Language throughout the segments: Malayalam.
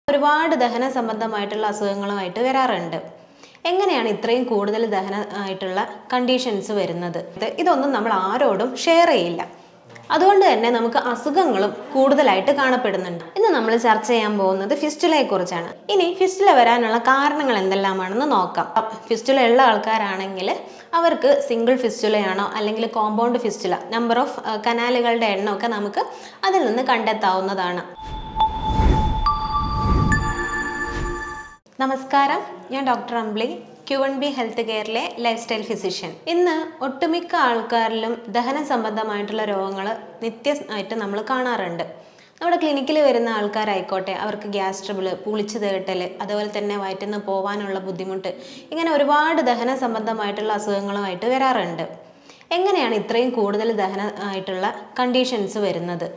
ഒരുപാട് ദഹന സംബന്ധമായിട്ടുള്ള അസുഖങ്ങളുമായിട്ട് വരാറുണ്ട്. എങ്ങനെയാണ് ഇത്രയും കൂടുതൽ ദഹന ആയിട്ടുള്ള കണ്ടീഷൻസ് വരുന്നത്? ഇതൊന്നും നമ്മൾ ആരോടും ഷെയർ ചെയ്യില്ല. അതുകൊണ്ട് തന്നെ നമുക്ക് അസുഖങ്ങളും കൂടുതലായിട്ട് കാണപ്പെടുന്നുണ്ട്. ഇന്ന് നമ്മൾ ചർച്ച ചെയ്യാൻ പോകുന്നത് ഫിസ്റ്റുലയെ കുറിച്ചാണ്. ഇനി ഫിസ്റ്റുല വരാനുള്ള കാരണങ്ങൾ എന്തെല്ലാമാണെന്ന് നോക്കാം. ഫിസ്റ്റുല ഉള്ള ആൾക്കാരാണെങ്കിൽ അവർക്ക് സിംഗിൾ ഫിസ്റ്റുലയാണോ അല്ലെങ്കിൽ കോമ്പൗണ്ട് ഫിസ്റ്റുല, നമ്പർ ഓഫ് കനാലുകളുടെ എണ്ണമൊക്കെ നമുക്ക് അതിൽ നിന്ന് കണ്ടെത്താവുന്നതാണ്. നമസ്കാരം, ഞാൻ ഡോക്ടർ അംബ്ലി, Q1B ഹെൽത്ത് കെയറിലെ ലൈഫ് സ്റ്റൈൽ ഫിസിഷ്യൻ. ഇന്ന് ഒട്ടുമിക്ക ആൾക്കാരിലും ദഹന സംബന്ധമായിട്ടുള്ള രോഗങ്ങൾ നിത്യമായിട്ട് നമ്മൾ കാണാറുണ്ട്. നമ്മുടെ ക്ലിനിക്കിൽ വരുന്ന ആൾക്കാരായിക്കോട്ടെ, അവർക്ക് ഗ്യാസ് ട്രബിൾ, പുളിച്ചു തേട്ടൽ, അതുപോലെ തന്നെ വയറ്റിന്ന് പോകാനുള്ള ബുദ്ധിമുട്ട്, ഇങ്ങനെ ഒരുപാട് ദഹന സംബന്ധമായിട്ടുള്ള അസുഖങ്ങളുമായിട്ട് വരാറുണ്ട്. എങ്ങനെയാണ് ഇത്രയും കൂടുതൽ ദഹന ആയിട്ടുള്ള കണ്ടീഷൻസ് വരുന്നത്?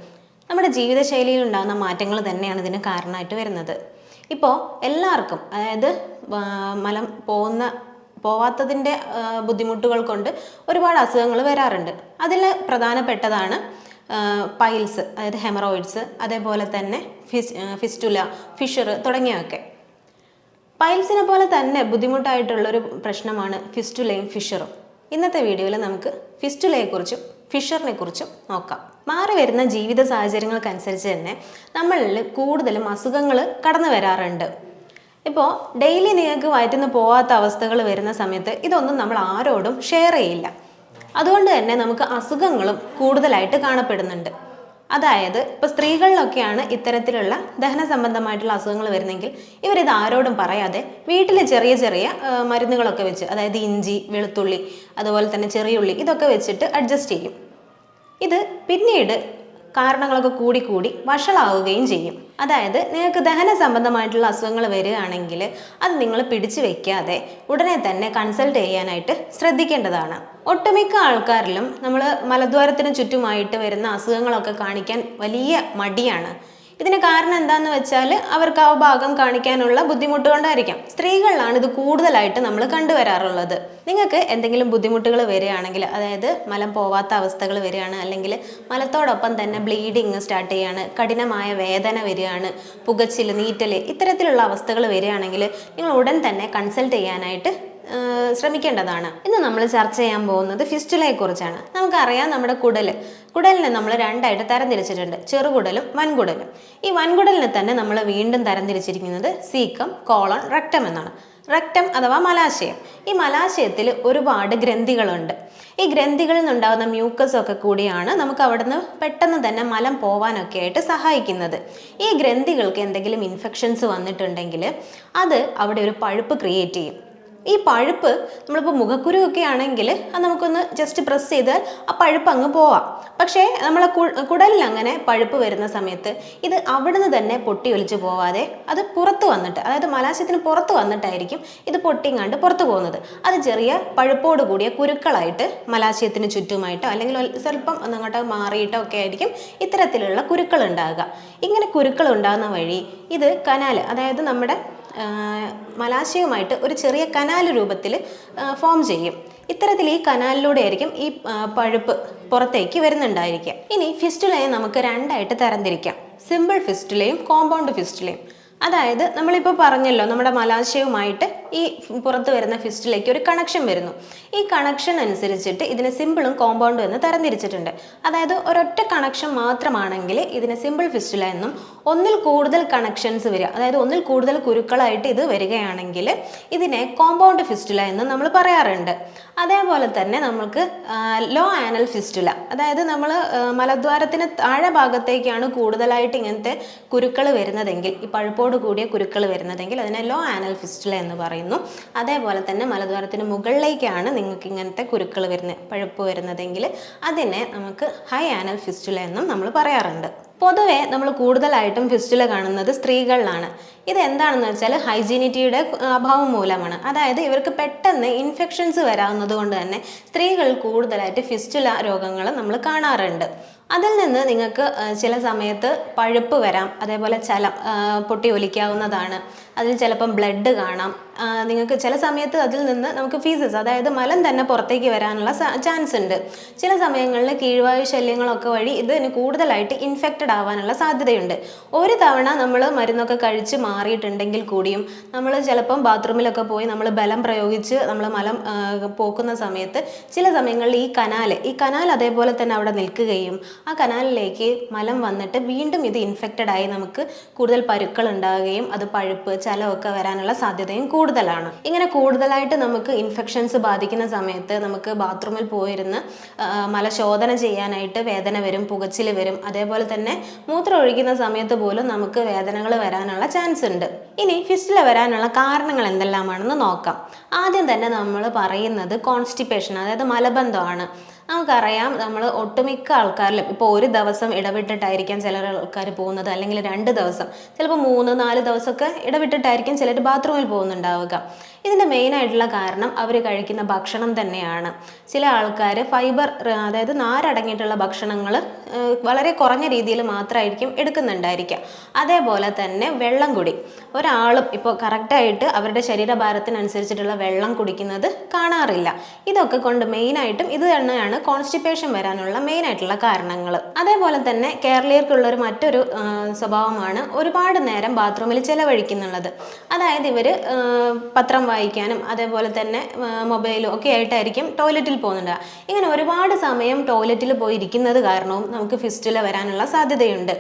നമ്മുടെ ജീവിതശൈലിയിൽ ഉണ്ടാകുന്ന മാറ്റങ്ങൾ തന്നെയാണ് ഇതിന് കാരണമായിട്ട് വരുന്നത്. ഇപ്പോൾ എല്ലാവർക്കും, അതായത് മലം പോവാത്തതിൻ്റെ ബുദ്ധിമുട്ടുകൾ കൊണ്ട് ഒരുപാട് അസുഖങ്ങൾ വരാറുണ്ട്. അതിൽ പ്രധാനപ്പെട്ടതാണ് പൈൽസ്, അതായത് ഹെമറോയിഡ്സ്, അതേപോലെ തന്നെ ഫിസ്റ്റുല, ഫിഷർ തുടങ്ങിയവയൊക്കെ. പൈൽസിനെ പോലെ തന്നെ ബുദ്ധിമുട്ടായിട്ടുള്ളൊരു പ്രശ്നമാണ് ഫിസ്റ്റുലയും ഫിഷറും. ഇന്നത്തെ വീഡിയോയിൽ നമുക്ക് ഫിസ്റ്റുലയെക്കുറിച്ചും ഫിഷറിനെ കുറിച്ചും നോക്കാം. മാറി വരുന്ന ജീവിത സാഹചര്യങ്ങൾക്കനുസരിച്ച് തന്നെ നമ്മളിൽ കൂടുതലും അസുഖങ്ങൾ കടന്നു വരാറുണ്ട്. ഇപ്പോൾ ഡെയിലി നിങ്ങൾക്ക് വയറ്റിന്ന് പോകാത്ത അവസ്ഥകൾ വരുന്ന സമയത്ത് ഇതൊന്നും നമ്മൾ ആരോടും ഷെയർ ചെയ്യില്ല. അതുകൊണ്ട് തന്നെ നമുക്ക് അസുഖങ്ങളും കൂടുതലായിട്ട് കാണപ്പെടുന്നുണ്ട്. അതായത് ഇപ്പോൾ സ്ത്രീകളിലൊക്കെയാണ് ഇത്തരത്തിലുള്ള ദഹന സംബന്ധമായിട്ടുള്ള അസുഖങ്ങൾ വരുന്നെങ്കിൽ ഇവരിത് ആരോടും പറയാതെ വീട്ടിൽ ചെറിയ ചെറിയ മരുന്നുകളൊക്കെ വെച്ച്, അതായത് ഇഞ്ചി, വെളുത്തുള്ളി, അതുപോലെ തന്നെ ചെറിയുള്ളി, ഇതൊക്കെ വെച്ചിട്ട് അഡ്ജസ്റ്റ് ചെയ്യും. ഇത് പിന്നീട് കാരണങ്ങളൊക്കെ കൂടി വഷളാവുകയും ചെയ്യും. അതായത് നിങ്ങൾക്ക് ദഹന സംബന്ധമായിട്ടുള്ള അസുഖങ്ങൾ വരികയാണെങ്കിൽ അത് നിങ്ങൾ പിടിച്ചു വെക്കാതെ ഉടനെ തന്നെ കൺസൾട്ട് ചെയ്യാനായിട്ട് ശ്രദ്ധിക്കേണ്ടതാണ്. ഒട്ടുമിക്ക ആൾക്കാരിലും നമ്മൾ മലദ്വാരത്തിന് ചുറ്റുമായിട്ട് വരുന്ന അസുഖങ്ങളൊക്കെ കാണിക്കാൻ വലിയ മടിയാണ്. ഇതിന് കാരണം എന്താന്ന് വെച്ചാൽ അവർക്ക് ആ ഭാഗം കാണിക്കാനുള്ള ബുദ്ധിമുട്ട് കൊണ്ടായിരിക്കാം. സ്ത്രീകളിലാണ് ഇത് കൂടുതലായിട്ട് നമ്മൾ കണ്ടുവരാറുള്ളത്. നിങ്ങൾക്ക് എന്തെങ്കിലും ബുദ്ധിമുട്ടുകൾ വരികയാണെങ്കിൽ, അതായത് മലം പോവാത്ത അവസ്ഥകൾ വരികയാണ്, അല്ലെങ്കിൽ മലത്തോടൊപ്പം തന്നെ ബ്ലീഡിങ് സ്റ്റാർട്ട് ചെയ്യാണ്, കഠിനമായ വേദന വരികയാണ്, പുകച്ചിൽ, നീറ്റൽ, ഇത്തരത്തിലുള്ള അവസ്ഥകൾ വരികയാണെങ്കിൽ നിങ്ങൾ ഉടൻ തന്നെ കൺസൾട്ട് ചെയ്യാനായിട്ട് ശ്രമിക്കേണ്ടതാണ്. ഇന്ന് നമ്മൾ ചർച്ച ചെയ്യാൻ പോകുന്നത് ഫിസ്റ്റുലയെ കുറിച്ചാണ്. നമുക്കറിയാം, നമ്മുടെ കുടലിനെ നമ്മൾ രണ്ടായിട്ട് തരംതിരിച്ചിട്ടുണ്ട്, ചെറുകുടലും വൻകുടലും. ഈ വൻകുടലിനെ തന്നെ നമ്മൾ വീണ്ടും തരംതിരിച്ചിരിക്കുന്നത് സീക്കം, കോളൺ, റെക്ടം എന്നാണ്. റെക്ടം അഥവാ മലാശയം. ഈ മലാശയത്തിൽ ഒരുപാട് ഗ്രന്ഥികളുണ്ട്. ഈ ഗ്രന്ഥികളിൽ നിന്നുണ്ടാകുന്ന മ്യൂക്കസ് ഒക്കെ കൂടിയാണ് നമുക്ക് അവിടുന്ന് പെട്ടെന്ന് തന്നെ മലം പോവാനൊക്കെ ആയിട്ട് സഹായിക്കുന്നത്. ഈ ഗ്രന്ഥികൾക്ക് എന്തെങ്കിലും ഇൻഫെക്ഷൻസ് വന്നിട്ടുണ്ടെങ്കിൽ അത് അവിടെ ഒരു പഴുപ്പ് ക്രിയേറ്റ് ചെയ്യും. ഈ പഴുപ്പ്, നമ്മളിപ്പോൾ മുഖക്കുരു ഒക്കെ ആണെങ്കിൽ അത് നമുക്കൊന്ന് ജസ്റ്റ് പ്രസ് ചെയ്താൽ ആ പഴുപ്പ് അങ്ങ് പോവാം. പക്ഷേ നമ്മളെ കുടലിൽ അങ്ങനെ പഴുപ്പ് വരുന്ന സമയത്ത് ഇത് അവിടുന്ന് തന്നെ പൊട്ടി ഒലിച്ച് പോവാതെ അത് പുറത്ത് വന്നിട്ട്, അതായത് മലാശയത്തിന് പുറത്ത് വന്നിട്ടായിരിക്കും ഇത് പൊട്ടിങ്ങാണ്ട് പുറത്ത് പോകുന്നത്. അത് ചെറിയ പഴുപ്പോട് കൂടിയ കുരുക്കളായിട്ട് മലാശയത്തിന് ചുറ്റുമായിട്ടോ അല്ലെങ്കിൽ സ്വല്പം അങ്ങോട്ട് മാറിയിട്ടോ ഒക്കെ ആയിരിക്കും ഇത്തരത്തിലുള്ള കുരുക്കൾ ഉണ്ടാകുക. ഇങ്ങനെ കുരുക്കൾ ഉണ്ടാകുന്ന വഴി ഇത് കനാൽ, അതായത് നമ്മുടെ മലാശയവുമായിട്ട് ഒരു ചെറിയ കനാൽ രൂപത്തിൽ ഫോം ചെയ്യും. ഇത്തരത്തിൽ ഈ കനാലിലൂടെ ആയിരിക്കും ഈ പഴുപ്പ് പുറത്തേക്ക് വരുന്നുണ്ടായിരിക്കുക. ഇനി ഫിസ്റ്റുലയെ നമുക്ക് രണ്ടായിട്ട് തരംതിരിക്കാം, സിമ്പിൾ ഫിസ്റ്റുലയും കോമ്പൗണ്ട് ഫിസ്റ്റുലയും. അതായത് നമ്മളിപ്പോൾ പറഞ്ഞല്ലോ, നമ്മുടെ മലാശയവുമായിട്ട് ഈ പുറത്ത് വരുന്ന ഫിസ്റ്റുലയ്ക്ക് ഒരു കണക്ഷൻ വരുന്നു. ഈ കണക്ഷൻ അനുസരിച്ചിട്ട് ഇതിനെ സിമ്പിളും കോമ്പൗണ്ടും എന്ന് തരംതിരിച്ചിട്ടുണ്ട്. അതായത് ഒരൊറ്റ കണക്ഷൻ മാത്രമാണെങ്കിൽ ഇതിനെ സിമ്പിൾ ഫിസ്റ്റുല എന്നും, ഒന്നിൽ കൂടുതൽ കണക്ഷൻസ് വരിക, അതായത് ഒന്നിൽ കൂടുതൽ കുരുക്കളായിട്ട് ഇത് വരികയാണെങ്കിൽ ഇതിനെ കോമ്പൗണ്ട് ഫിസ്റ്റുല എന്നും നമ്മൾ പറയാറുണ്ട്. അതേപോലെ തന്നെ നമുക്ക് ലോ ആനൽ ഫിസ്റ്റുല, അതായത് നമ്മൾ മലദ്വാരത്തിന് താഴെ ഭാഗത്തേക്കാണ് കൂടുതലായിട്ട് ഇങ്ങനത്തെ കുരുക്കൾ വരുന്നതെങ്കിൽ, ഈ പഴുപ്പോട് കൂടിയ കുരുക്കൾ വരുന്നതെങ്കിൽ അതിനെ ലോ ആനൽ ഫിസ്റ്റുല എന്ന് പറയുന്നു. അതേപോലെ തന്നെ മലദ്വാരത്തിന് മുകളിലേക്കാണ് നിങ്ങൾക്ക് ഇങ്ങനത്തെ കുരുക്കൾ പഴുപ്പ് വരുന്നതെങ്കിൽ അതിനെ നമുക്ക് ഹൈ ആനൽ ഫിസ്റ്റുല എന്നും നമ്മൾ പറയാറുണ്ട്. പൊതുവെ നമ്മൾ കൂടുതലായിട്ടും ഫിസ്റ്റുല കാണുന്നത് സ്ത്രീകളിലാണ്. ഇത് എന്താണെന്ന് വെച്ചാൽ ഹൈജീനിറ്റിയുടെ അഭാവം മൂലമാണ്. അതായത് ഇവർക്ക് പെട്ടെന്ന് ഇൻഫെക്ഷൻസ് വരാവുന്നത് കൊണ്ട് തന്നെ സ്ത്രീകൾ കൂടുതലായിട്ട് ഫിസ്റ്റുല രോഗങ്ങൾ നമ്മൾ കാണാറുണ്ട്. അതിൽ നിന്ന് നിങ്ങൾക്ക് ചില സമയത്ത് പഴുപ്പ് വരാം, അതേപോലെ ചലം പൊട്ടി ഒലിക്കാവുന്നതാണ്. അതിൽ ചിലപ്പം ബ്ലഡ് കാണാം. നിങ്ങൾക്ക് ചില സമയത്ത് അതിൽ നിന്ന് നമുക്ക് ഫീസസ്, അതായത് മലം തന്നെ പുറത്തേക്ക് വരാനുള്ള ചാൻസ് ഉണ്ട്. ചില സമയങ്ങളിൽ കീഴ്വായു ശല്യങ്ങളൊക്കെ വഴി ഇതിന് കൂടുതലായിട്ട് ഇൻഫെക്റ്റഡ് ആവാനുള്ള സാധ്യതയുണ്ട്. ഒരു തവണ നമ്മൾ മരുന്നൊക്കെ കഴിച്ച് മാറിയിട്ടുണ്ടെങ്കിൽ കൂടിയും നമ്മൾ ചിലപ്പം ബാത്റൂമിലൊക്കെ പോയി നമ്മൾ ബലം പ്രയോഗിച്ച് നമ്മൾ മലം പോക്കുന്ന സമയത്ത് ചില സമയങ്ങളിൽ ഈ കനാൽ അതേപോലെ തന്നെ അവിടെ നിൽക്കുകയും ആ കനാലിലേക്ക് മലം വന്നിട്ട് വീണ്ടും ഇത് ഇൻഫെക്റ്റഡ് ആയി നമുക്ക് കൂടുതൽ പരുക്കൾ ഉണ്ടാവുകയും അത് പഴുപ്പ് ചലമൊക്കെ വരാനുള്ള സാധ്യതയും കൂടുതലാണ്. ഇങ്ങനെ കൂടുതലായിട്ട് നമുക്ക് ഇൻഫെക്ഷൻസ് ബാധിക്കുന്ന സമയത്ത് നമുക്ക് ബാത്റൂമിൽ പോയിരുന്ന് മലശോധന ചെയ്യാനായിട്ട് വേദന വരും, പുകച്ചിൽ വരും. അതേപോലെ തന്നെ മൂത്രം ഒഴിക്കുന്ന സമയത്ത് പോലും നമുക്ക് വേദനകൾ വരാനുള്ള ചാൻസ് ഉണ്ട്. ഇനി ഫിസ്റ്റുല വരാനുള്ള കാരണങ്ങൾ എന്തെല്ലാമാണെന്ന് നോക്കാം. ആദ്യം തന്നെ നമ്മൾ പറയുന്നത് കോൺസ്റ്റിപ്പേഷൻ, അതായത് മലബന്ധമാണ്. നമുക്കറിയാം, നമ്മൾ ഒട്ടുമിക്ക ആൾക്കാരിലും ഇപ്പോൾ ഒരു ദിവസം ഇടവിട്ടിട്ടായിരിക്കാം ചില ആൾക്കാർ പോകുന്നത്, അല്ലെങ്കിൽ 2 ദിവസം, ചിലപ്പോൾ 3-4 ദിവസമൊക്കെ ഇടവിട്ടിട്ടായിരിക്കും ചിലർ ബാത്റൂമിൽ പോകുന്നുണ്ടാവുക. ഇതിൻ്റെ മെയിനായിട്ടുള്ള കാരണം അവർ കഴിക്കുന്ന ഭക്ഷണം തന്നെയാണ്. ചില ആൾക്കാർ ഫൈബർ, അതായത് നാരടങ്ങിയിട്ടുള്ള ഭക്ഷണങ്ങൾ വളരെ കുറഞ്ഞ രീതിയിൽ മാത്രമായിരിക്കും എടുക്കുന്നുണ്ടായിരിക്കുക. അതേപോലെ തന്നെ വെള്ളം കുടി, ഒരാളും ഇപ്പോൾ കറക്റ്റായിട്ട് അവരുടെ ശരീരഭാരത്തിനനുസരിച്ചിട്ടുള്ള വെള്ളം കുടിക്കുന്നത് കാണാറില്ല. ഇതൊക്കെ കൊണ്ട് മെയിനായിട്ടും ഇത് തന്നെയാണ് കോൺസ്റ്റിപ്പേഷൻ വരാനുള്ള മെയിനായിട്ടുള്ള കാരണങ്ങൾ. അതേപോലെ തന്നെ കേരളീയർക്കുള്ളൊരു മറ്റൊരു സ്വഭാവമാണ് ഒരുപാട് നേരം ബാത്റൂമിൽ ചിലവഴിക്കുന്നുള്ളത്. അതായത് ഇവർ പത്രം വായിക്കാനും അതേപോലെ തന്നെ മൊബൈലും ഒക്കെ ആയിട്ടായിരിക്കും ടോയ്ലറ്റിൽ പോകുന്നുണ്ട്. ഇങ്ങനെ ഒരുപാട് സമയം ടോയ്ലറ്റിൽ പോയി ഇരിക്കുന്നത് കാരണവും നമുക്ക് ഫിസ്റ്റുല വരാനുള്ള സാധ്യതയുണ്ട്.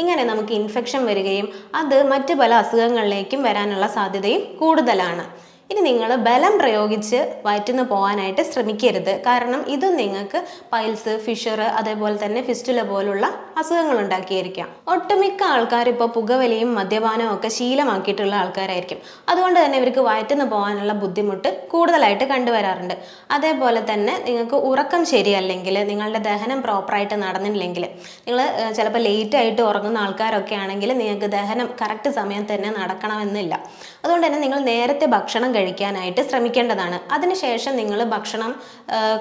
ഇങ്ങനെ നമുക്ക് ഇൻഫെക്ഷൻ വരികയും അത് മറ്റ് പല അസുഖങ്ങളിലേക്കും വരാനുള്ള സാധ്യതയും കൂടുതലാണ്. ഇനി നിങ്ങൾ ബലം പ്രയോഗിച്ച് വയറ്റിന്ന് പോകാനായിട്ട് ശ്രമിക്കരുത്. കാരണം ഇത് നിങ്ങൾക്ക് പൈൽസ്, ഫിഷർ, അതേപോലെ തന്നെ ഫിസ്റ്റുല പോലുള്ള അസുഖങ്ങൾ ഉണ്ടാക്കിയിരിക്കാം. ഒട്ടുമിക്ക ആൾക്കാർ ഇപ്പോൾ പുകവലിയും മദ്യപാനവും ഒക്കെ ശീലമാക്കിയിട്ടുള്ള ആൾക്കാരായിരിക്കും. അതുകൊണ്ട് തന്നെ ഇവർക്ക് വയറ്റിന്ന് പോകാനുള്ള ബുദ്ധിമുട്ട് കൂടുതലായിട്ട് കണ്ടുവരാറുണ്ട്. അതേപോലെ തന്നെ നിങ്ങൾക്ക് ഉറക്കം ശരിയല്ലെങ്കിൽ, നിങ്ങളുടെ ദഹനം പ്രോപ്പറായിട്ട് നടന്നില്ലെങ്കിൽ, നിങ്ങൾ ചിലപ്പോൾ ലേറ്റായിട്ട് ഉറങ്ങുന്ന ആൾക്കാരൊക്കെ ആണെങ്കിൽ നിങ്ങൾക്ക് ദഹനം കറക്റ്റ് സമയത്ത് തന്നെ നടക്കണമെന്നില്ല. അതുകൊണ്ട് തന്നെ നിങ്ങൾ നേരത്തെ ഭക്ഷണം കഴിക്കാനായിട്ട് ശ്രമിക്കേണ്ടതാണ്. അതിനുശേഷം നിങ്ങൾ ഭക്ഷണം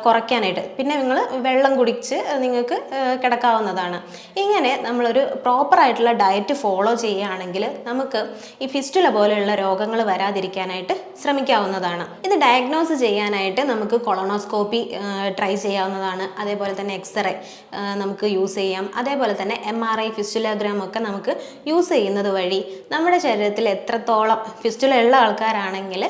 കുറയ്ക്കാനായിട്ട് പിന്നെ നിങ്ങൾ വെള്ളം കുടിച്ച് നിങ്ങൾക്ക് കിടക്കാവുന്നതാണ്. ഇങ്ങനെ നമ്മളൊരു പ്രോപ്പറായിട്ടുള്ള ഡയറ്റ് ഫോളോ ചെയ്യുകയാണെങ്കിൽ നമുക്ക് ഈ ഫിസ്റ്റുല പോലെയുള്ള രോഗങ്ങൾ വരാതിരിക്കാനായിട്ട് ശ്രമിക്കാവുന്നതാണ്. ഇത് ഡയഗ്നോസ് ചെയ്യാനായിട്ട് നമുക്ക് കൊളോണോസ്കോപ്പി ട്രൈ ചെയ്യാവുന്നതാണ്. അതേപോലെ തന്നെ എക്സ്റേ നമുക്ക് യൂസ് ചെയ്യാം. അതേപോലെ തന്നെ MRI, ഫിസ്റ്റുലോഗ്രാം ഒക്കെ നമുക്ക് യൂസ് ചെയ്യുന്നത് വഴി നമ്മുടെ ശരീരത്തിൽ എത്രത്തോളം ഫിസ്റ്റുല ഉള്ള ആൾക്കാരാണെങ്കിൽ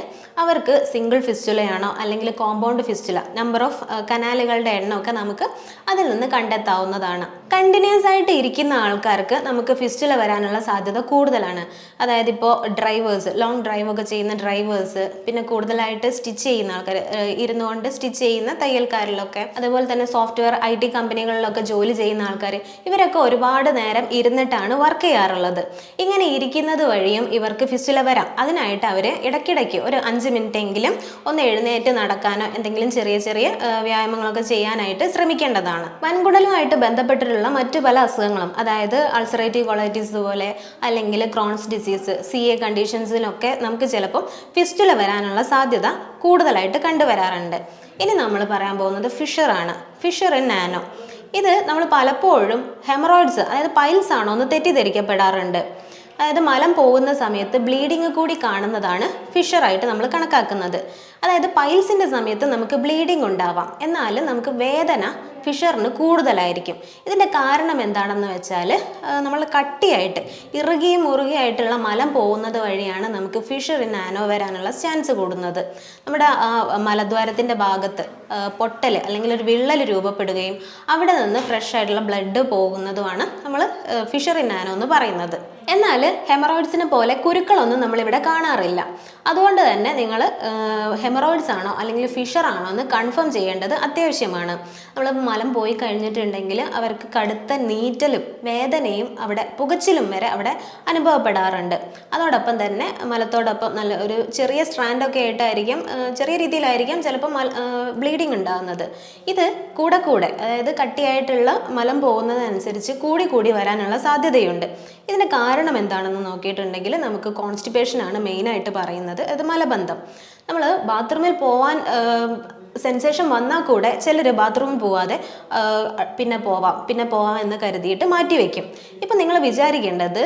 അവർക്ക് സിംഗിൾ ഫിസ്റ്റുലയാണോ അല്ലെങ്കിൽ കോമ്പൗണ്ട് ഫിസ്റ്റുല, നമ്പർ ഓഫ് കനാലുകളുടെ എണ്ണമൊക്കെ നമുക്ക് അതിൽ നിന്ന് കണ്ടെത്താവുന്നതാണ്. കണ്ടിന്യൂസ് ആയിട്ട് ഇരിക്കുന്ന ആൾക്കാർക്ക് നമുക്ക് ഫിസ്റ്റുല വരാനുള്ള സാധ്യത കൂടുതലാണ്. അതായത് ഇപ്പോൾ ഡ്രൈവേഴ്സ്, ലോങ് ഡ്രൈവ് ഒക്കെ ചെയ്യുന്ന ഡ്രൈവേഴ്സ്, പിന്നെ കൂടുതലായിട്ട് സ്റ്റിച്ച് ചെയ്യുന്ന ആൾക്കാർ, ഇരുന്നുകൊണ്ട് സ്റ്റിച്ച് ചെയ്യുന്ന തയ്യൽക്കാരിലൊക്കെ, അതുപോലെ തന്നെ സോഫ്റ്റ്വെയർ IT കമ്പനികളിലൊക്കെ ജോലി ചെയ്യുന്ന ആൾക്കാർ, ഇവരൊക്കെ ഒരുപാട് നേരം ഇരുന്നിട്ടാണ് വർക്ക് ചെയ്യാറുള്ളത്. ഇങ്ങനെ ഇരിക്കുന്നത് വഴിയും ഇവർക്ക് ഫിസ്റ്റുല വരാം. അതിനായിട്ട് അവർ ഇടയ്ക്കിടയ്ക്ക് ഒരു 5 മിനിറ്റ് എങ്കിലും ഒന്ന് എഴുന്നേറ്റ് നടക്കാനോ എന്തെങ്കിലും ചെറിയ ചെറിയ വ്യായാമങ്ങളൊക്കെ ചെയ്യാനായിട്ട് ശ്രമിക്കേണ്ടതാണ്. വൻകുടലുമായിട്ട് ബന്ധപ്പെട്ടിട്ടുള്ള മറ്റു പല അസുഖങ്ങളും, അതായത് അൾസറേറ്റീവ് കൊളൈറ്റിസ് പോലെ അല്ലെങ്കിൽ ക്രോൺസ് ഡിസീസ്, CA കണ്ടീഷൻസിലൊക്കെ നമുക്ക് ചിലപ്പോൾ ഫിസ്റ്റുല വരാനുള്ള സാധ്യത കൂടുതലായിട്ട് കണ്ടുവരാറുണ്ട്. ഇനി നമ്മൾ പറയാൻ പോകുന്നത് ഫിഷറാണ്. Fisher in nano. ഇത് നമ്മൾ പലപ്പോഴും ഹെമറോയിഡ്സ്, അതായത് പൈൽസ് ആണോ എന്ന് തെറ്റിദ്ധരിക്കപ്പെടാറുണ്ട്. അതായത് മലം പോകുന്ന സമയത്ത് ബ്ലീഡിങ് കൂടി കാണുന്നതാണ് ഫിഷറായിട്ട് നമ്മൾ കണക്കാക്കുന്നത്. അതായത് പൈൽസിൻ്റെ സമയത്ത് നമുക്ക് ബ്ലീഡിങ് ഉണ്ടാവാം, എന്നാൽ നമുക്ക് വേദന ഫിഷറിന് കൂടുതലായിരിക്കും. ഇതിൻ്റെ കാരണം എന്താണെന്ന് വെച്ചാൽ നമ്മൾ കട്ടിയായിട്ട് ഇറുകിയും മുറുകിയായിട്ടുള്ള മലം പോകുന്നത് വഴിയാണ് നമുക്ക് ഫിഷർ ഇൻ നാനോ വരാനുള്ള ചാൻസ് കൂടുന്നത്. നമ്മുടെ മലദ്വാരത്തിൻ്റെ ഭാഗത്ത് പൊട്ടൽ അല്ലെങ്കിൽ ഒരു വിള്ളൽ രൂപപ്പെടുകയും അവിടെ നിന്ന് ഫ്രഷ് ആയിട്ടുള്ള ബ്ലഡ് പോകുന്നതുമാണ് നമ്മൾ ഫിഷർ ഇൻ നാനോ എന്ന് പറയുന്നത്. എന്നാൽ ഹെമറോയിഡ്സിനെ പോലെ കുരുക്കളൊന്നും നമ്മളിവിടെ കാണാറില്ല. അതുകൊണ്ട് തന്നെ നിങ്ങൾ ഹെമറോയിഡ്സ് ആണോ അല്ലെങ്കിൽ ഫിഷർ ആണോ എന്ന് കൺഫേം ചെയ്യേണ്ടത് അത്യാവശ്യമാണ്. നമ്മൾ മലം പോയി കഴിഞ്ഞിട്ടുണ്ടെങ്കിൽ അവർക്ക് കടുത്ത നീറ്റലും വേദനയും അവിടെ പുകച്ചിലും വരെ അവിടെ അനുഭവപ്പെടാറുണ്ട്. അതോടൊപ്പം തന്നെ മലത്തോടൊപ്പം നല്ല ഒരു ചെറിയ സ്ട്രാൻഡൊക്കെ ആയിട്ടായിരിക്കും, ചെറിയ രീതിയിലായിരിക്കും ചിലപ്പോൾ ബ്ലീഡിങ് ഉണ്ടാകുന്നത്. ഇത് കൂടെ കൂടെ, അതായത് കട്ടിയായിട്ടുള്ള മലം പോകുന്നതനുസരിച്ച് കൂടി കൂടി വരാനുള്ള സാധ്യതയുണ്ട്. ഇതിൻ്റെ കാരണം എന്താണെന്ന് നോക്കിയിട്ടുണ്ടെങ്കിൽ നമുക്ക് കോൺസ്റ്റിപ്പേഷൻ ആണ് മെയിനായിട്ട് പറയുന്നത്. അത് മലബന്ധം. നമ്മൾ ബാത്റൂമിൽ പോവാൻ സെൻസേഷൻ വന്നാൽ കൂടെ ചിലർ ബാത്റൂമിൽ പോവാതെ പിന്നെ പോവാം എന്ന് കരുതിയിട്ട് മാറ്റി വയ്ക്കും. ഇപ്പം നിങ്ങൾ വിചാരിക്കേണ്ടത്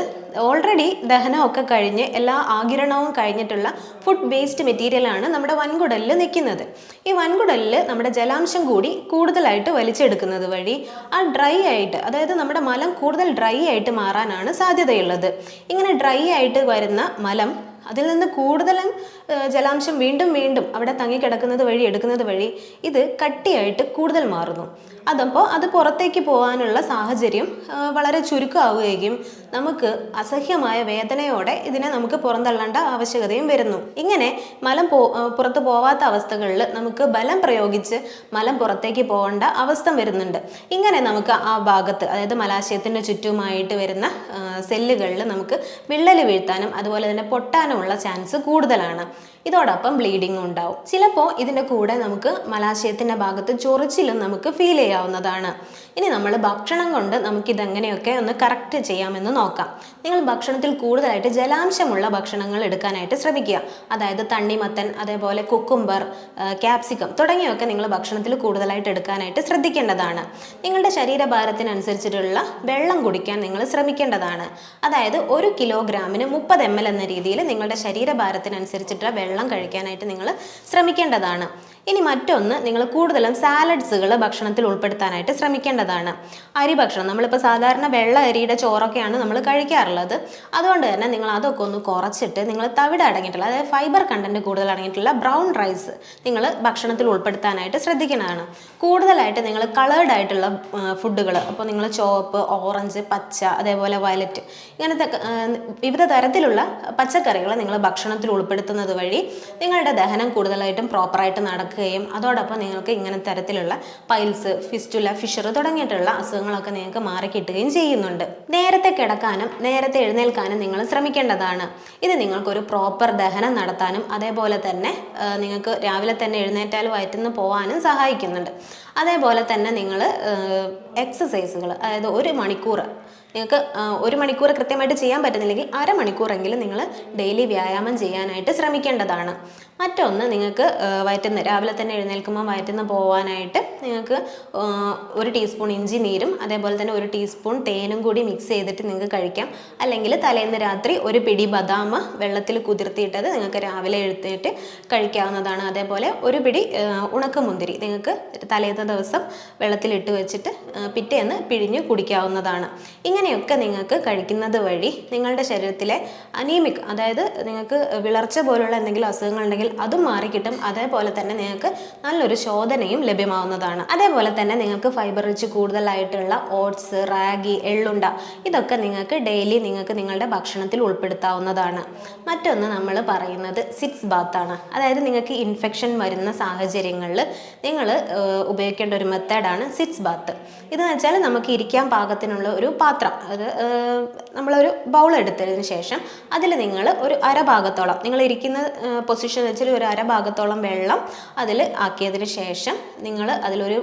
ഓൾറെഡി ദഹനമൊക്കെ കഴിഞ്ഞ് എല്ലാ ആഗിരണവും കഴിഞ്ഞിട്ടുള്ള ഫുഡ് വേസ്റ്റ് മെറ്റീരിയലാണ് നമ്മുടെ വൻകുടലിൽ നിൽക്കുന്നത്. ഈ വൻകുടലിൽ നമ്മുടെ ജലാംശം കൂടി കൂടുതലായിട്ട് വലിച്ചെടുക്കുന്നത് വഴി ആ ഡ്രൈ ആയിട്ട്, അതായത് നമ്മുടെ മലം കൂടുതൽ ഡ്രൈ ആയിട്ട് മാറാനാണ് സാധ്യതയുള്ളത്. ഇങ്ങനെ ഡ്രൈ ആയിട്ട് വരുന്ന മലം അതിൽ നിന്ന് കൂടുതലും ജലാംശം വീണ്ടും അവിടെ തങ്ങിക്കിടക്കുന്നത് വഴി എടുക്കുന്നത് വഴി ഇത് കട്ടിയായിട്ട് കൂടുതൽ മാറുന്നു. അതപ്പോൾ അത് പുറത്തേക്ക് പോകാനുള്ള സാഹചര്യം വളരെ ചുരുക്കമാവുകയും നമുക്ക് അസഹ്യമായ വേദനയോടെ ഇതിനെ നമുക്ക് പുറന്തള്ളേണ്ട ആവശ്യകതയും വരുന്നു. ഇങ്ങനെ മലം പുറത്ത് പോവാത്ത അവസ്ഥകളിൽ നമുക്ക് ബലം പ്രയോഗിച്ച് മലം പുറത്തേക്ക് പോകേണ്ട അവസ്ഥ വരുന്നുണ്ട്. ഇങ്ങനെ നമുക്ക് ആ ഭാഗത്ത്, അതായത് മലാശയത്തിൻ്റെ ചുറ്റുമായിട്ട് വരുന്ന സെല്ലുകളിൽ നമുക്ക് വിള്ളൽ വീഴ്ത്താനും അതുപോലെ തന്നെ പൊട്ടാനും ഉള്ള ചാൻസ് കൂടുതലാണ്. ഇതോടൊപ്പം ബ്ലീഡിങ്ങും ഉണ്ടാവും. ചിലപ്പോൾ ഇതിൻ്റെ കൂടെ നമുക്ക് മലാശയത്തിൻ്റെ ഭാഗത്ത് ചൊറിച്ചിലും നമുക്ക് ഫീൽ ചെയ്യാവുന്നതാണ്. ഇനി നമ്മൾ ഭക്ഷണം കൊണ്ട് നമുക്കിതെങ്ങനെയൊക്കെ ഒന്ന് കറക്റ്റ് ചെയ്യാമെന്ന് നോക്കാം. നിങ്ങൾ ഭക്ഷണത്തിൽ കൂടുതലായിട്ട് ജലാംശമുള്ള ഭക്ഷണങ്ങൾ എടുക്കാനായിട്ട് ശ്രമിക്കുക. അതായത് തണ്ണിമത്തൻ, അതേപോലെ കുക്കുംബർ, ക്യാപ്സിക്കം തുടങ്ങിയൊക്കെ നിങ്ങൾ ഭക്ഷണത്തിൽ കൂടുതലായിട്ട് എടുക്കാനായിട്ട് ശ്രദ്ധിക്കേണ്ടതാണ്. നിങ്ങളുടെ ശരീരഭാരത്തിനനുസരിച്ചിട്ടുള്ള വെള്ളം കുടിക്കാൻ നിങ്ങൾ ശ്രമിക്കേണ്ടതാണ്. അതായത് 1 കിലോഗ്രാമിന് 30 ml എന്ന രീതിയിൽ നിങ്ങളുടെ ശരീരഭാരത്തിനനുസരിച്ചിട്ടുള്ള വെള്ളം കഴിക്കാനായിട്ട് നിങ്ങൾ ശ്രമിക്കേണ്ടതാണ്. ഇനി മറ്റൊന്ന്, നിങ്ങൾ കൂടുതലും സാലഡ്സുകൾ ഭക്ഷണത്തിൽ ഉൾപ്പെടുത്താനായിട്ട് ശ്രമിക്കേണ്ടതാണ്. അരി ഭക്ഷണം, നമ്മളിപ്പോൾ സാധാരണ വെള്ള അരിയുടെ ചോറൊക്കെയാണ് നമ്മൾ കഴിക്കാറുള്ളത്. അതുകൊണ്ട് തന്നെ നിങ്ങൾ അതൊക്കെ ഒന്ന് കുറച്ചിട്ട് നിങ്ങൾ തവിട് അടങ്ങിയിട്ടുള്ള, അതായത് ഫൈബർ കണ്ടന്റ് കൂടുതൽ അടങ്ങിയിട്ടുള്ള ബ്രൗൺ റൈസ് നിങ്ങൾ ഭക്ഷണത്തിൽ ഉൾപ്പെടുത്താനായിട്ട് ശ്രദ്ധിക്കുന്നതാണ്. കൂടുതലായിട്ട് നിങ്ങൾ കളേർഡ് ആയിട്ടുള്ള ഫുഡുകൾ, അപ്പോൾ നിങ്ങൾ ചുവപ്പ്, ഓറഞ്ച്, പച്ച, അതേപോലെ വയലറ്റ്, ഇങ്ങനത്തെ വിവിധ തരത്തിലുള്ള പച്ചക്കറികൾ നിങ്ങൾ ഭക്ഷണത്തിൽ ഉൾപ്പെടുത്തുന്നത് വഴി നിങ്ങളുടെ ദഹനം കൂടുതലായിട്ടും പ്രോപ്പറായിട്ട് നടക്കുകയും അതോടൊപ്പം നിങ്ങൾക്ക് ഇങ്ങനെ തരത്തിലുള്ള പൈൽസ്, ഫിസ്റ്റുല, ഫിഷർ തുടങ്ങിയിട്ടുള്ള അസുഖങ്ങളൊക്കെ നിങ്ങൾക്ക് മാറിക്കിട്ടുകയും ചെയ്യുന്നുണ്ട്. നേരത്തെ കിടക്കാനും നേരത്തെ എഴുന്നേൽക്കാനും നിങ്ങൾ ശ്രമിക്കേണ്ടതാണ്. ഇത് നിങ്ങൾക്കൊരു പ്രോപ്പർ ദഹനം നടത്താനും അതേപോലെ തന്നെ നിങ്ങൾക്ക് രാവിലെ തന്നെ എഴുന്നേറ്റാൽ വയറ്റിന്ന് പോകാനും സഹായിക്കുന്നുണ്ട്. അതേപോലെ തന്നെ നിങ്ങൾ എക്സസൈസുകൾ, അതായത് 1 മണിക്കൂർ, നിങ്ങൾക്ക് 1 മണിക്കൂർ കൃത്യമായിട്ട് ചെയ്യാൻ പറ്റുന്നില്ലെങ്കിൽ അരമണിക്കൂറെങ്കിലും നിങ്ങൾ ഡെയിലി വ്യായാമം ചെയ്യാനായിട്ട് ശ്രമിക്കേണ്ടതാണ്. മറ്റൊന്ന്, നിങ്ങൾക്ക് വയറ്റുന്ന രാവിലെ തന്നെ എഴുന്നേൽക്കുമ്പോൾ വയറ്റുന്ന പോകാനായിട്ട് നിങ്ങൾക്ക് 1 ടീസ്പൂൺ ഇഞ്ചി നീരും അതേപോലെ തന്നെ 1 ടീസ്പൂൺ തേനും കൂടി മിക്സ് ചെയ്തിട്ട് നിങ്ങൾക്ക് കഴിക്കാം. അല്ലെങ്കിൽ തലേന്ന് രാത്രി 1 പിടി ബദാം വെള്ളത്തിൽ കുതിർത്തിയിട്ടത് നിങ്ങൾക്ക് രാവിലെ എഴുന്നേറ്റ് കഴിക്കാവുന്നതാണ്. അതേപോലെ 1 പിടി ഉണക്കമുന്തിരി നിങ്ങൾക്ക് തലേന്ന ദിവസം വെള്ളത്തിലിട്ട് വെച്ചിട്ട് പിറ്റേന്ന് പിഴിഞ്ഞ് കുടിക്കാവുന്നതാണ്. ഇങ്ങനെയൊക്കെ നിങ്ങൾക്ക് കഴിക്കുന്നത് വഴി നിങ്ങളുടെ ശരീരത്തിലെ അനീമിക്, അതായത് നിങ്ങൾക്ക് വിളർച്ച പോലുള്ള എന്തെങ്കിലും അസുഖങ്ങൾ ഉണ്ടെങ്കിൽ അതും മാറിക്കിട്ടും. അതേപോലെ തന്നെ നിങ്ങൾക്ക് നല്ലൊരു ശോധനയും ലഭ്യമാവുന്നതാണ്. അതേപോലെ തന്നെ നിങ്ങൾക്ക് ഫൈബർ റിച്ച് കൂടുതലായിട്ടുള്ള ഓട്സ്, റാഗി, എള്ളുണ്ട ഇതൊക്കെ നിങ്ങൾക്ക് ഡെയിലി നിങ്ങൾക്ക് നിങ്ങളുടെ ഭക്ഷണത്തിൽ ഉൾപ്പെടുത്താവുന്നതാണ്. മറ്റൊന്ന് നമ്മൾ പറയുന്നത് സിറ്റ്സ് ബാത്താണ്. അതായത് നിങ്ങൾക്ക് ഇൻഫെക്ഷൻ വരുന്ന സാഹചര്യങ്ങളിൽ നിങ്ങൾ ഉപയോഗിക്കേണ്ട ഒരു മെത്തേഡാണ് സിറ്റ്സ് ബാത്ത്. ഇതെന്ന് വെച്ചാൽ നമുക്ക് ഇരിക്കാൻ പാകത്തിനുള്ള ഒരു പാത്രം, അത് നമ്മളൊരു ബൗൾ എടുത്തതിന് ശേഷം അതിൽ നിങ്ങൾ ഒരു അരഭാഗത്തോളം, നിങ്ങൾ ഇരിക്കുന്ന പൊസിഷൻ വെച്ചിൽ ഒരു അരഭാഗത്തോളം വെള്ളം അതിൽ ആക്കിയതിന് ശേഷം നിങ്ങൾ അതിലൊരു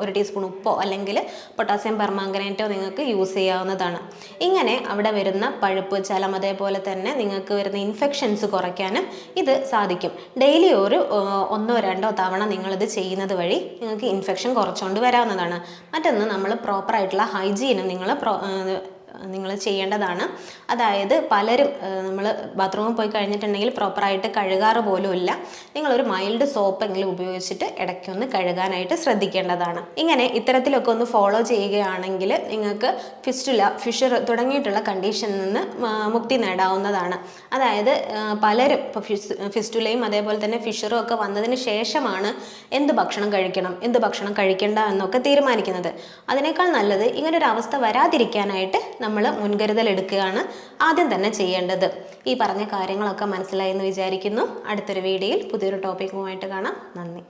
1 ടീസ്പൂൺ ഉപ്പോ അല്ലെങ്കിൽ പൊട്ടാസ്യം പെർമാംഗനേറ്റോ നിങ്ങൾക്ക് യൂസ് ചെയ്യാവുന്നതാണ്. ഇങ്ങനെ അവിടെ വരുന്ന പഴുപ്പ്, ചലം, അതേപോലെ തന്നെ നിങ്ങൾക്ക് വരുന്ന ഇൻഫെക്ഷൻസ് കുറയ്ക്കാനും ഇത് സാധിക്കും. ഡെയിലി ഒരു 1-2 തവണ നിങ്ങളിത് ചെയ്യുന്നത് വഴി നിങ്ങൾക്ക് ഇൻഫെക്ഷൻ കുറച്ചുകൊണ്ട് വരാവുന്നതാണ്. മറ്റൊന്ന്, നമ്മൾ പ്രോപ്പറായിട്ടുള്ള ഹൈജീനും നിങ്ങൾ ചെയ്യേണ്ടതാണ്. അതായത് പലരും നമ്മൾ ബാത്റൂമിൽ പോയി കഴിഞ്ഞിട്ടുണ്ടെങ്കിൽ പ്രോപ്പറായിട്ട് കഴുകാറ് പോലും ഇല്ല. നിങ്ങളൊരു മൈൽഡ് സോപ്പെങ്കിലും ഉപയോഗിച്ചിട്ട് ഇടയ്ക്കൊന്ന് കഴുകാനായിട്ട് ശ്രദ്ധിക്കേണ്ടതാണ്. ഇങ്ങനെ ഇത്തരത്തിലൊക്കെ ഒന്ന് ഫോളോ ചെയ്യുകയാണെങ്കിൽ നിങ്ങൾക്ക് ഫിസ്റ്റുല, ഫിഷർ തുടങ്ങിയിട്ടുള്ള കണ്ടീഷനിൽ നിന്ന് മുക്തി നേടാവുന്നതാണ്. അതായത് പലരും ഇപ്പോൾ ഫിസ്റ്റുലയും അതേപോലെ തന്നെ ഫിഷറും ഒക്കെ വന്നതിന് ശേഷമാണ് എന്ത് ഭക്ഷണം കഴിക്കണം, എന്ത് ഭക്ഷണം കഴിക്കേണ്ട എന്നൊക്കെ തീരുമാനിക്കുന്നത്. അതിനേക്കാൾ നല്ലത് ഇങ്ങനൊരു അവസ്ഥ വരാതിരിക്കാനായിട്ട് നമ്മൾ മുൻകരുതൽ എടുക്കുകയാണ് ആദ്യം തന്നെ ചെയ്യേണ്ടത്. ഈ പറഞ്ഞ കാര്യങ്ങളൊക്കെ മനസ്സിലായെന്ന് വിചാരിക്കുന്നു. അടുത്തൊരു വീഡിയോയിൽ പുതിയൊരു ടോപ്പിക്കുമായിട്ട് കാണാം. നന്ദി.